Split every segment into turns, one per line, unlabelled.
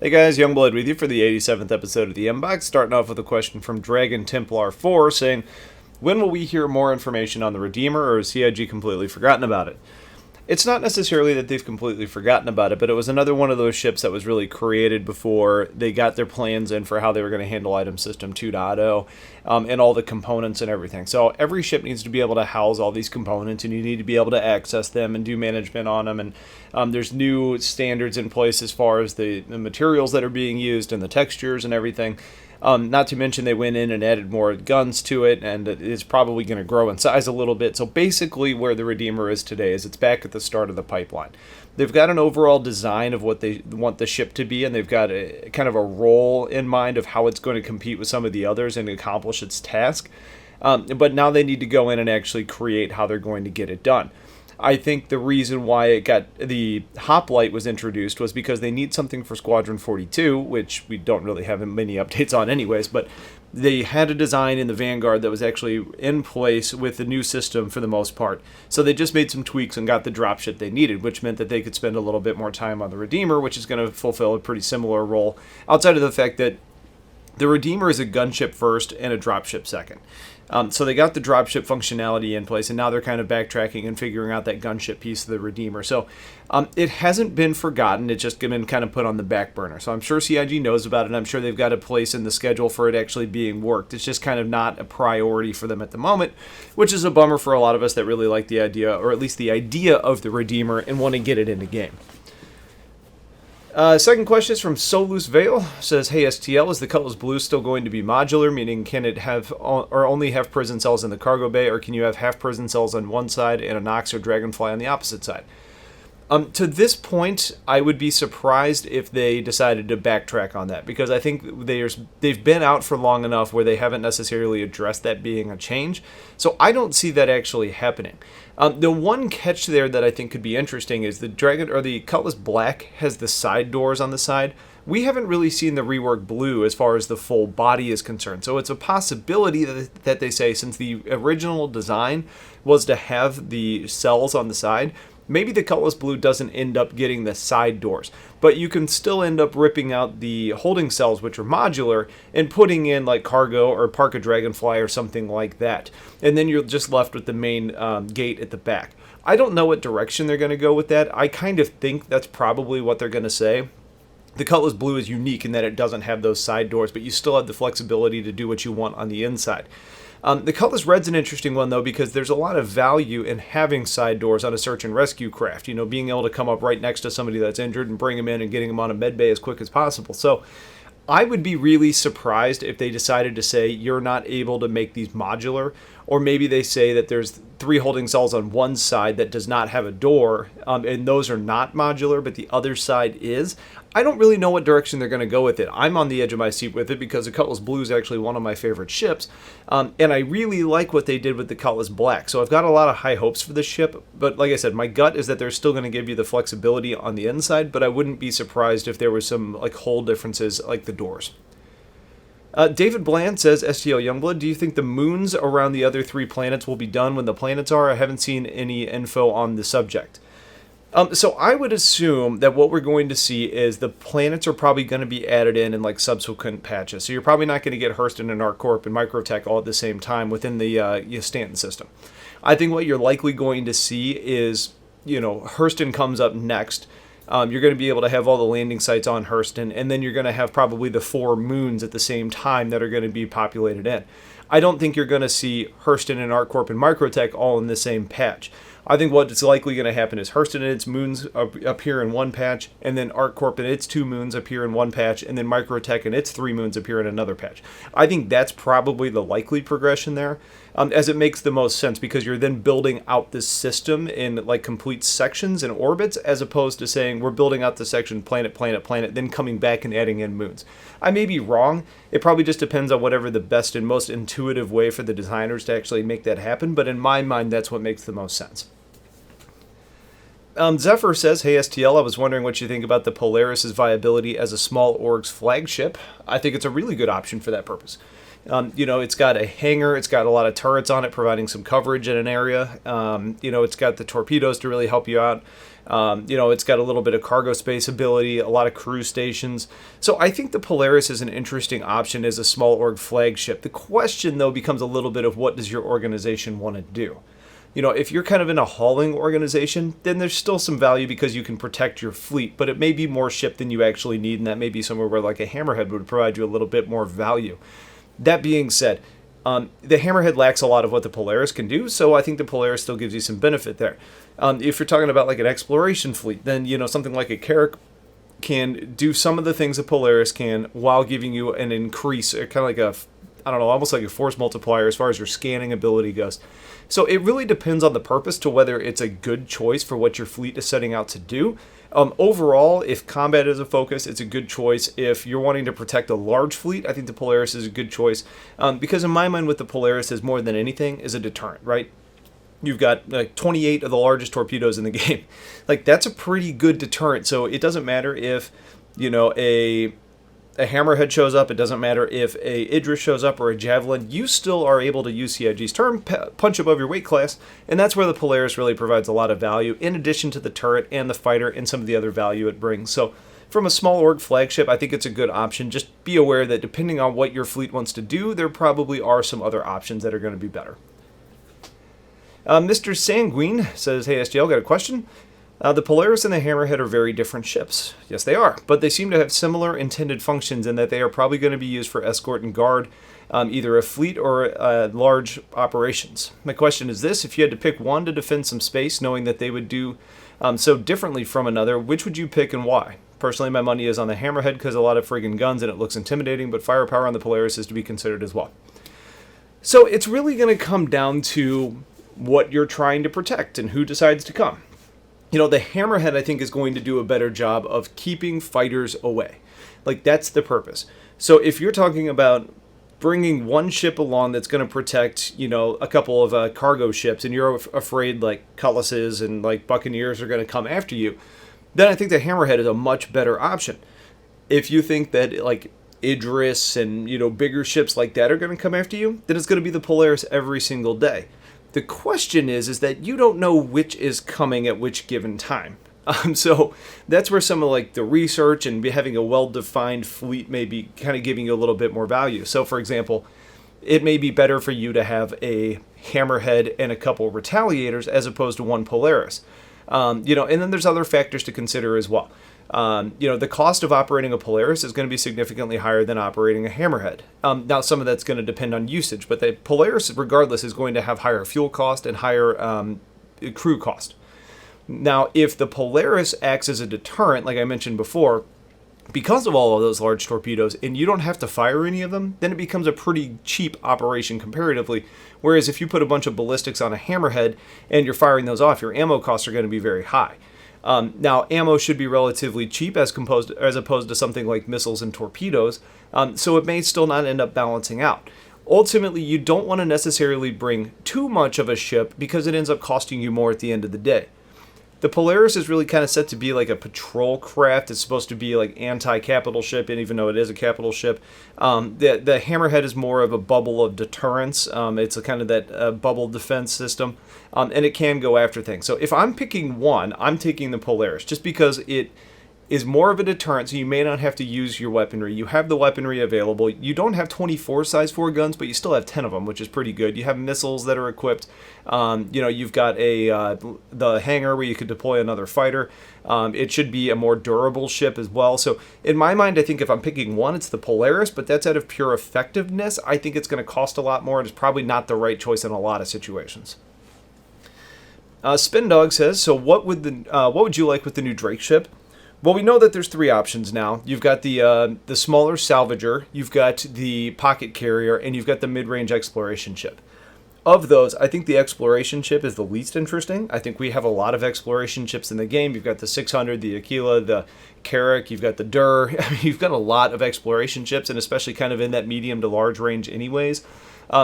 Hey guys, Youngblood with you for the 87th episode of the Inbox, starting off with a question from Dragon Templar 4 saying, when will we hear more information on the Redeemer, or has CIG completely forgotten about it? It's not necessarily that they've completely forgotten about it, but it was another one of those ships that was really created before they got their plans in for how they were going to handle Item System 2.0 and all the components and everything. So every ship needs to be able to house all these components, and you need to be able to access them and do management on them. And there's new standards in place as far as the materials that are being used and the textures and everything. Not to mention they went in and added more guns to it, and it's probably going to grow in size a little bit. So basically where the Redeemer is today is it's back at the start of the pipeline. They've got an overall design of what they want the ship to be, and they've got a kind of a role in mind of how it's going to compete with some of the others and accomplish its task. But now they need to go in and actually create how they're going to get it done. I think the reason why it got the hoplite was introduced was because they need something for Squadron 42, which we don't really have many updates on anyways, but they had a design in the Vanguard that was actually in place with the new system for the most part. So they just made some tweaks and got the dropship they needed, which meant that they could spend a little bit more time on the Redeemer, which is going to fulfill a pretty similar role, outside of the fact that the Redeemer is a gunship first and a dropship second. So they got the dropship functionality in place, and now they're kind of backtracking and figuring out that gunship piece of the Redeemer. So it hasn't been forgotten. It's just been kind of put on the back burner. So I'm sure CIG knows about it, and I'm sure they've got a place in the schedule for it actually being worked. It's just kind of not a priority for them at the moment, which is a bummer for a lot of us that really like the idea, or at least the idea of the Redeemer, and want to get it in the game. Second question is from Solus Vale. Says, hey STL, is the Cutlass Blue still going to be modular? Meaning, can it have or only have prison cells in the cargo bay, or can you have half prison cells on one side and a Nox or Dragonfly on the opposite side? To this point, I would be surprised if they decided to backtrack on that, because I think they've been out for long enough where they haven't necessarily addressed that being a change. So I don't see that actually happening. The one catch there that I think could be interesting is the Cutlass Black has the side doors on the side. We haven't really seen the rework Blue as far as the full body is concerned. So it's a possibility that they say, since the original design was to have the cells on the side, maybe the Cutlass Blue doesn't end up getting the side doors, but you can still end up ripping out the holding cells, which are modular, and putting in like cargo or Park a Dragonfly or something like that. And then you're just left with the main gate at the back. I don't know what direction they're going to go with that. I kind of think that's probably what they're going to say. The Cutlass Blue is unique in that it doesn't have those side doors, but you still have the flexibility to do what you want on the inside. The Cutlass Red's an interesting one, though, because there's a lot of value in having side doors on a search and rescue craft. You know, being able to come up right next to somebody that's injured and bring them in and getting them on a med bay as quick as possible. So I would be really surprised if they decided to say you're not able to make these modular, or maybe they say that there's 3 holding cells on one side that does not have a door, and those are not modular, but the other side is. I don't really know what direction they're going to go with it. I'm on the edge of my seat with it because the Cutlass Blue is actually one of my favorite ships, and I really like what they did with the Cutlass Black. So I've got a lot of high hopes for this ship, but like I said, my gut is that they're still going to give you the flexibility on the inside, but I wouldn't be surprised if there was some like hull differences like the doors. David Bland says, STLYoungblood, do you think the moons around the other 3 planets will be done when the planets are? I haven't seen any info on the subject. So I would assume that what we're going to see is the planets are probably going to be added in like subsequent patches. So you're probably not going to get Hurston and ArcCorp and Microtech all at the same time within the Stanton system. I think what you're likely going to see is, Hurston comes up next. You're going to be able to have all the landing sites on Hurston, and then you're going to have probably the 4 moons at the same time that are going to be populated in. I don't think you're going to see Hurston and ArcCorp and Microtech all in the same patch. I think what's likely going to happen is Hurston and its moons appear in one patch, and then ArcCorp and its 2 moons appear in one patch, and then Microtech and its 3 moons appear in another patch. I think that's probably the likely progression there, as it makes the most sense, because you're then building out this system in like complete sections and orbits, as opposed to saying we're building out the section planet, planet, planet, then coming back and adding in moons. I may be wrong. It probably just depends on whatever the best and most intuitive way for the designers to actually make that happen, but in my mind, that's what makes the most sense. Zephyr says, hey STL, I was wondering what you think about the Polaris' viability as a small org's flagship. I think it's a really good option for that purpose. It's got a hangar, it's got a lot of turrets on it, providing some coverage in an area. It's got the torpedoes to really help you out. It's got a little bit of cargo space ability, a lot of crew stations. So I think the Polaris is an interesting option as a small org flagship. The question, though, becomes a little bit of what does your organization want to do? If you're kind of in a hauling organization, then there's still some value because you can protect your fleet, but it may be more ship than you actually need, and that may be somewhere where like a Hammerhead would provide you a little bit more value. That being said, the Hammerhead lacks a lot of what the Polaris can do, so I think the Polaris still gives you some benefit there. If you're talking about like an exploration fleet, then something like a Carrack can do some of the things a Polaris can while giving you an increase, kind of like almost like a force multiplier as far as your scanning ability goes. So it really depends on the purpose to whether it's a good choice for what your fleet is setting out to do. Overall, if combat is a focus, it's a good choice. If you're wanting to protect a large fleet, I think the Polaris is a good choice. Because in my mind, what the Polaris is more than anything is a deterrent, right? You've got like 28 of the largest torpedoes in the game. Like, that's a pretty good deterrent. So it doesn't matter if, a Hammerhead shows up, it doesn't matter if a Idris shows up or a Javelin, you still are able to use CIG's term, punch above your weight class, and that's where the Polaris really provides a lot of value, in addition to the turret and the fighter and some of the other value it brings. So from a small org flagship, I think it's a good option. Just be aware that depending on what your fleet wants to do, there probably are some other options that are going to be better. Mr. Sanguine says, hey STL, got a question. The Polaris and the Hammerhead are very different ships. Yes, they are, but they seem to have similar intended functions in that they are probably going to be used for escort and guard, either a fleet or large operations. My question is this: if you had to pick one to defend some space, knowing that they would do so differently from another, which would you pick and why? Personally, my money is on the Hammerhead because a lot of friggin' guns and it looks intimidating, but firepower on the Polaris is to be considered as well. So it's really going to come down to what you're trying to protect and who decides to come. The Hammerhead, I think, is going to do a better job of keeping fighters away. Like, that's the purpose. So if you're talking about bringing one ship along that's going to protect, a couple of cargo ships, and you're afraid, like, cutlasses and, like, buccaneers are going to come after you, then I think the Hammerhead is a much better option. If you think that, like, Idris and, bigger ships like that are going to come after you, then it's going to be the Polaris every single day. The question is that you don't know which is coming at which given time. So that's where some of like the research and having a well-defined fleet may be kind of giving you a little bit more value. So for example, it may be better for you to have a Hammerhead and a couple Retaliators as opposed to one Polaris. And then there's other factors to consider as well. The cost of operating a Polaris is going to be significantly higher than operating a Hammerhead. Now, some of that's going to depend on usage, but the Polaris, regardless, is going to have higher fuel cost and higher crew cost. Now, if the Polaris acts as a deterrent, like I mentioned before, because of all of those large torpedoes, and you don't have to fire any of them, then it becomes a pretty cheap operation comparatively. Whereas if you put a bunch of ballistics on a Hammerhead and you're firing those off, your ammo costs are going to be very high. Now, ammo should be relatively cheap as opposed to something like missiles and torpedoes, so it may still not end up balancing out. Ultimately, you don't want to necessarily bring too much of a ship because it ends up costing you more at the end of the day. The Polaris is really kind of set to be like a patrol craft. It's supposed to be like anti-capital ship, and even though it is a capital ship, the Hammerhead is more of a bubble of deterrence. It's a kind of that bubble defense system, and it can go after things. So if I'm picking one, I'm taking the Polaris just because it is more of a deterrent, so you may not have to use your weaponry. You have the weaponry available. You don't have 24 size 4 guns, but you still have 10 of them, which is pretty good. You have missiles that are equipped. You've got the hangar where you could deploy another fighter. It should be a more durable ship as well. So in my mind, I think if I'm picking one, it's the Polaris, but that's out of pure effectiveness. I think it's going to cost a lot more, and it's probably not the right choice in a lot of situations. Spin Dog says, so what would you like with the new Drake ship? Well, we know that there's 3 options now. You've got the smaller salvager, you've got the pocket carrier, and you've got the mid-range exploration ship. Of those, I think the exploration ship is the least interesting. I think we have a lot of exploration ships in the game. You've got the 600, the Aquila, the Carrack, you've got the Dur. I mean, you've got a lot of exploration ships, and especially kind of in that medium to large range anyways.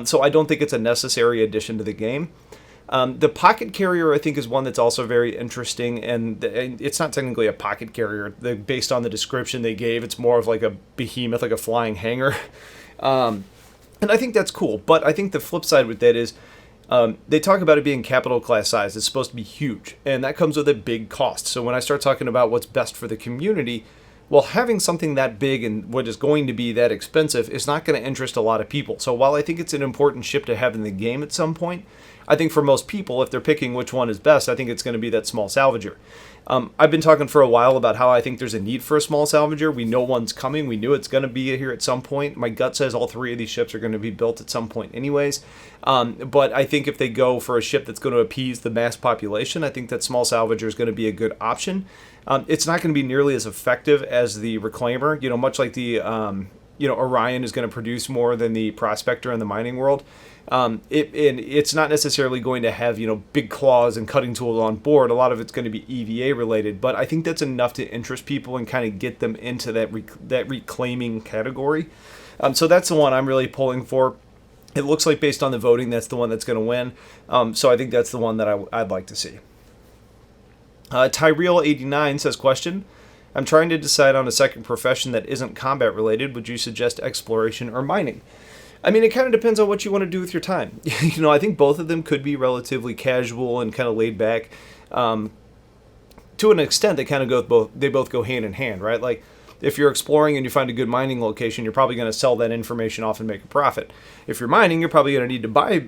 So I don't think it's a necessary addition to the game. The pocket carrier, I think, is one that's also very interesting, and it's not technically a pocket carrier. Based on the description they gave, it's more of like a behemoth, like a flying hangar. And I think that's cool, but I think the flip side with that is they talk about it being capital class size. It's supposed to be huge, and that comes with a big cost. So when I start talking about what's best for the community, well, having something that big and what is going to be that expensive is not going to interest a lot of people. So while I think it's an important ship to have in the game at some point, I think for most people, if they're picking which one is best, I think it's going to be that small salvager. I've been talking for a while about how I think there's a need for a small salvager. We know one's coming. We knew it's going to be here at some point. My gut says all three of these ships are going to be built at some point anyways. But I think if they go for a ship that's going to appease the mass population, I think that small salvager is going to be a good option. It's not going to be nearly as effective as the Reclaimer. Much like the Orion is going to produce more than the Prospector in the mining world. It's not necessarily going to have big claws and cutting tools on board. A lot of it's going to be EVA related, but I think that's enough to interest people and kind of get them into that reclaiming category. So that's the one I'm really pulling for. It looks like based on the voting, that's the one that's going to win. So I think that's the one that I'd like to see. Tyrell89 says, question: I'm trying to decide on a second profession that isn't combat related. Would you suggest exploration or mining? I mean, it kind of depends on what you want to do with your time. I think both of them could be relatively casual and kind of laid back. To an extent, they both go hand in hand, right? Like, if you're exploring and you find a good mining location, you're probably going to sell that information off and make a profit. If you're mining, you're probably going to need to buy,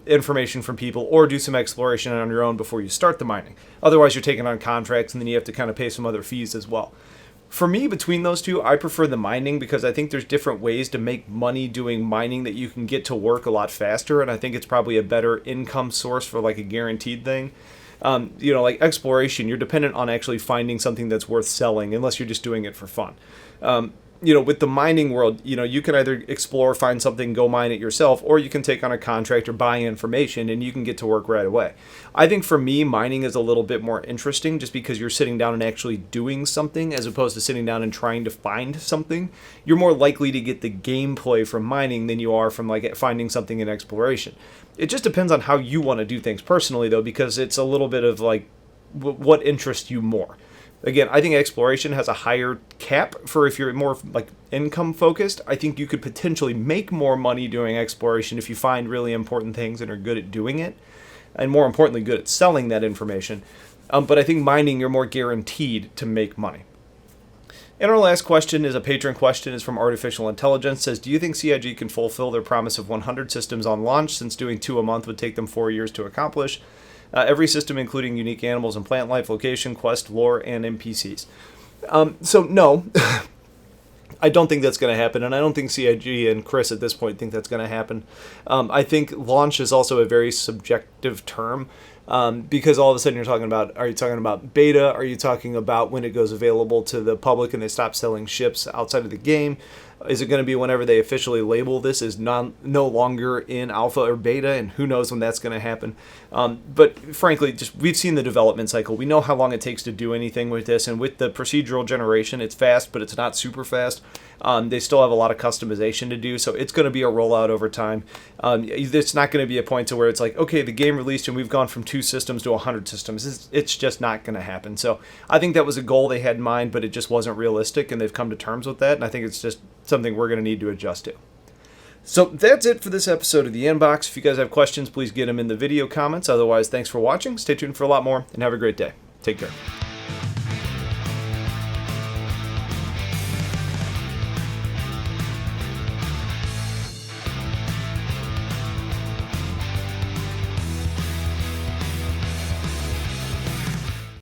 information from people or do some exploration on your own before you start the mining. Otherwise, you're taking on contracts, and then you have to kind of pay some other fees as well. For me, between those two, I prefer the mining because I think there's different ways to make money doing mining that you can get to work a lot faster, and I think it's probably a better income source for like a guaranteed thing. Like exploration, you're dependent on actually finding something that's worth selling unless you're just doing it for fun. With the mining world, you can either explore, find something, go mine it yourself, or you can take on a contract or buy information and you can get to work right away. I think for me, mining is a little bit more interesting just because you're sitting down and actually doing something as opposed to sitting down and trying to find something. You're more likely to get the gameplay from mining than you are from like finding something in exploration. It just depends on how you want to do things personally though, because it's a little bit of like what interests you more. Again, I think exploration has a higher cap for if you're more like income focused. I think you could potentially make more money doing exploration if you find really important things and are good at doing it, and more importantly, good at selling that information. But I think mining, you're more guaranteed to make money. And our last question is a patron question. It's from Artificial Intelligence. It says, do you think CIG can fulfill their promise of 100 systems on launch, since doing 2 a month would take them 4 years to accomplish? Every system including unique animals and plant life, location, quest, lore, and NPCs. So no, I don't think that's going to happen, and I don't think CIG and Chris at this point think that's going to happen. I think launch is also a very subjective term, because all of a sudden are you talking about beta? Are you talking about when it goes available to the public and they stop selling ships outside of the game? Is it going to be whenever they officially label this as no longer in alpha or beta, and who knows when that's going to happen? But frankly, we've seen the development cycle. We know how long it takes to do anything with this, and with the procedural generation, it's fast, but it's not super fast. They still have a lot of customization to do, so it's going to be a rollout over time. It's not going to be a point to where it's like, okay, the game released and we've gone from 2 systems to 100 systems. It's just not going to happen. So I think that was a goal they had in mind, but it just wasn't realistic, and they've come to terms with that, and I think it's just something we're going to need to adjust to. So that's it for this episode of The Inbox. If you guys have questions, please get them in the video comments. Otherwise, thanks for watching. Stay tuned for a lot more, and have a great day. Take care.